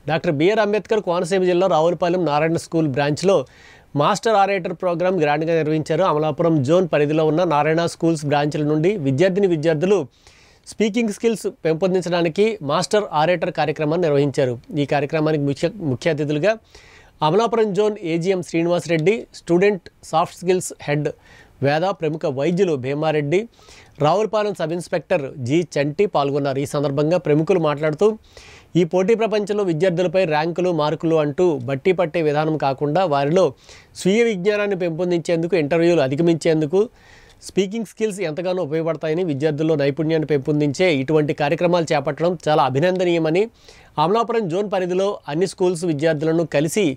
Doctor BR Ambedkar Konaseema జిల్లా Ravulapalem Narayana school బ్రాంచ్లో master orator programme గ్రాండ్గా నిర్వహించారు. అమలాపురం జోన్ పరిధిలో ఉన్న నారాయణ స్కూల్స్ బ్రాంచ్ల నుండి విద్యార్థులు స్పీకింగ్ స్కిల్స్ పెంపొందించడానికి మాస్టర్ ఆరేటర్ కార్యక్రమాన్ని నిర్వహించారు. ఈ కార్యక్రమానికి ముఖ్య అతిథులుగా Amalapuram zone AGM Srinivasa Reddy, student soft skills head Veda, ప్రముఖ వైద్యులు Bhima Reddy, Ravulapalem sub inspector G Chanti పాల్గొన్నారు. ఈ సందర్భంగా ప్రముఖులు మాట్లాడుతూ ఈ పోటీ ప్రపంచంలో విద్యార్థులపై ర్యాంకులు, మార్కులు అంటూ బట్టి పట్టే విధానం కాకుండా వారిలో స్వీయ విజ్ఞానాన్ని పెంపొందించేందుకు, ఇంటర్వ్యూలు అధిగమించేందుకు స్పీకింగ్ స్కిల్స్ ఎంతగానో ఉపయోగపడతాయని, విద్యార్థుల్లో నైపుణ్యాన్ని పెంపొందించే ఇటువంటి కార్యక్రమాలు చేపట్టడం చాలా అభినందనీయమని, అమలాపురం జోన్ పరిధిలో అన్ని స్కూల్స్ విద్యార్థులను కలిసి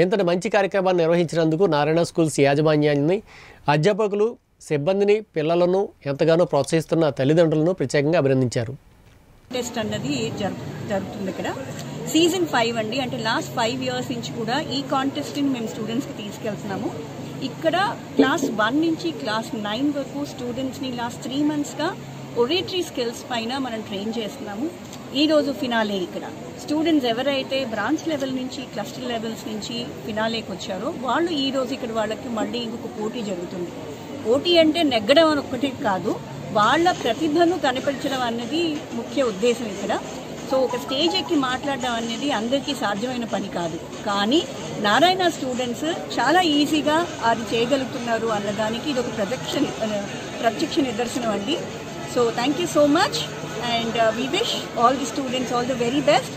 ఇంతటి మంచి కార్యక్రమాన్ని నిర్వహించినందుకు నారాయణ స్కూల్స్ యాజమాన్యాన్ని, అధ్యాపకులు, సిబ్బందిని, పిల్లలను ఎంతగానో ప్రోత్సహిస్తున్న తల్లిదండ్రులను ప్రత్యేకంగా అభినందించారు. టెస్ట్ అన్నది జరుగుతుంది ఇక్కడ. సీజన్ 5 అండి, అంటే లాస్ట్ 5 years నుంచి కూడా ఈ కాంటెస్ట్ని మేము స్టూడెంట్స్కి తీసుకెళ్తున్నాము. ఇక్కడ క్లాస్ 1 నుంచి క్లాస్ 9 వరకు స్టూడెంట్స్ని లాస్ట్ 3 monthsగా ఒరేటరీ స్కిల్స్ పైన మనం ట్రైన్ చేస్తున్నాము. ఈరోజు ఫినాలే. ఇక్కడ స్టూడెంట్స్ ఎవరైతే బ్రాంచ్ లెవెల్ నుంచి, క్లస్టర్ లెవెల్స్ నుంచి ఫినాలేకి వచ్చారో వాళ్ళు ఈరోజు ఇక్కడ వాళ్ళకి మళ్ళీ ఇంకొక పోటీ జరుగుతుంది. పోటీ అంటే నెగ్గడం అని ఒక్కటి కాదు, వాళ్ళ ప్రతిభను కనపరచడం అన్నది ముఖ్య ఉద్దేశం ఇక్కడ. సో ఒక స్టేజ్ ఎక్కి మాట్లాడడం అనేది అందరికీ సాధ్యమైన పని కాదు, కానీ నారాయణ స్టూడెంట్స్ చాలా ఈజీగా అది చేయగలుగుతున్నారు అన్నదానికి ఇది ఒక ప్రత్యక్ష నిదర్శనం అండి. So thank you so much, and we wish all the students all the very best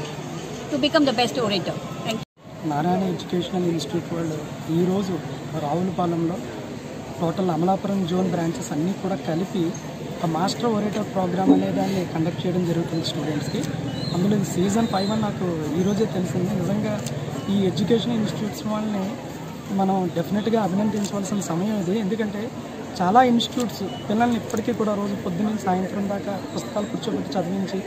to become the best orator. Thank you. Narayana educational institute వాళ్ళు ఈరోజు రావులపాలెంలో టోటల్ అమలాపురం జోన్ బ్రాంచెస్ అన్నీ కూడా కలిపి ఒక మాస్టర్ ఓరేటర్ ప్రోగ్రామ్ అనే దాన్ని కండక్ట్ చేయడం జరుగుతుంది స్టూడెంట్స్కి. అందులో ఇది సీజన్ 5 అని నాకు ఈరోజే తెలిసింది. నిజంగా ఈ ఎడ్యుకేషన్ ఇన్స్టిట్యూట్స్ వాళ్ళని మనం డెఫినెట్గా అభినందించవలసిన సమయం ఇది. ఎందుకంటే చాలా ఇన్స్టిట్యూట్స్ పిల్లల్ని ఇప్పటికీ కూడా రోజు పొద్దున్న సాయంత్రం దాకా పుస్తకాలు కూర్చోబెట్టి చదివించి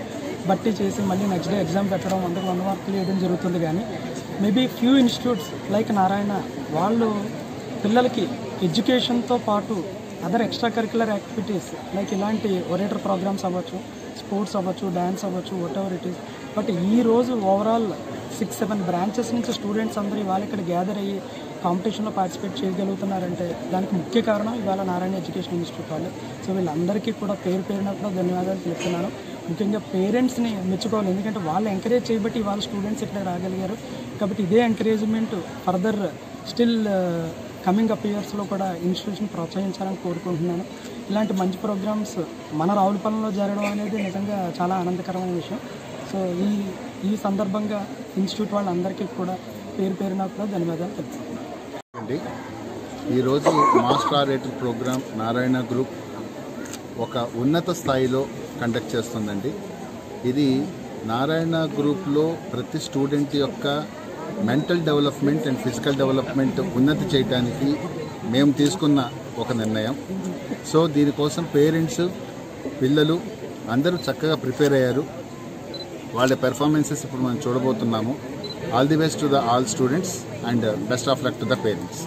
బట్టి చేసి మళ్ళీ నెక్స్ట్ డే ఎగ్జామ్ పెట్టడం, 100 మార్కులు వేయడం జరుగుతుంది. కానీ maybe few institutes like Narayana వాళ్ళు పిల్లలకి ఎడ్యుకేషన్తో పాటు other extra curricular activities like ఇలాంటి ఒరేటర్ ప్రోగ్రామ్స్ అవ్వచ్చు, స్పోర్ట్స్ అవ్వచ్చు, డ్యాన్స్ అవ్వచ్చు, what ever it is. But ఈరోజు ఓవరాల్ 6-7 బ్రాంచెస్ నుంచి స్టూడెంట్స్ అందరూ ఇవాళ ఇక్కడ గ్యాదర్ అయ్యి కాంపిటీషన్లో పార్టిసిపేట్ చేయగలుగుతున్నారంటే దానికి ముఖ్య కారణం ఇవాళ నారాయణ ఎడ్యుకేషన్ ఇన్స్టిట్యూట్ వాళ్ళు. సో వీళ్ళందరికీ కూడా పేరున కూడా ధన్యవాదాలు తెలుపుతున్నాను. ముఖ్యంగా పేరెంట్స్ని మెచ్చుకోవాలి, ఎందుకంటే వాళ్ళు ఎంకరేజ్ చేయబట్టి వాళ్ళ స్టూడెంట్స్ ఇక్కడ రాగలిగారు. కాబట్టి ఇదే encouragement further still coming up ఇయర్స్లో కూడా ఇన్స్టిట్యూషన్ ప్రోత్సహించాలని కోరుకుంటున్నాను. ఇలాంటి మంచి ప్రోగ్రామ్స్ మన రావులపాలెంలో జరగడం అనేది నిజంగా చాలా ఆనందకరమైన విషయం. సో ఈ సందర్భంగా ఇన్స్టిట్యూట్ వాళ్ళందరికీ కూడా పేరున కూడా ధన్యవాదాలు తెలుపుతున్నాను. ఈరోజు మాస్టర్ ఆరేటర్ ప్రోగ్రామ్ నారాయణ గ్రూప్ ఒక ఉన్నత స్థాయిలో కండక్ట్ చేస్తుందండి. ఇది నారాయణ గ్రూప్లో ప్రతి స్టూడెంట్ యొక్క mental development and physical development ఉన్నతి చేయడానికి మేము తీసుకున్న ఒక నిర్ణయం. సో దీనికోసం పేరెంట్స్, పిల్లలు అందరూ చక్కగా ప్రిపేర్ అయ్యారు. వాళ్ళ పెర్ఫార్మెన్సెస్ ఇప్పుడు మనం చూడబోతున్నాము. All the best to the all students and best of luck to the parents.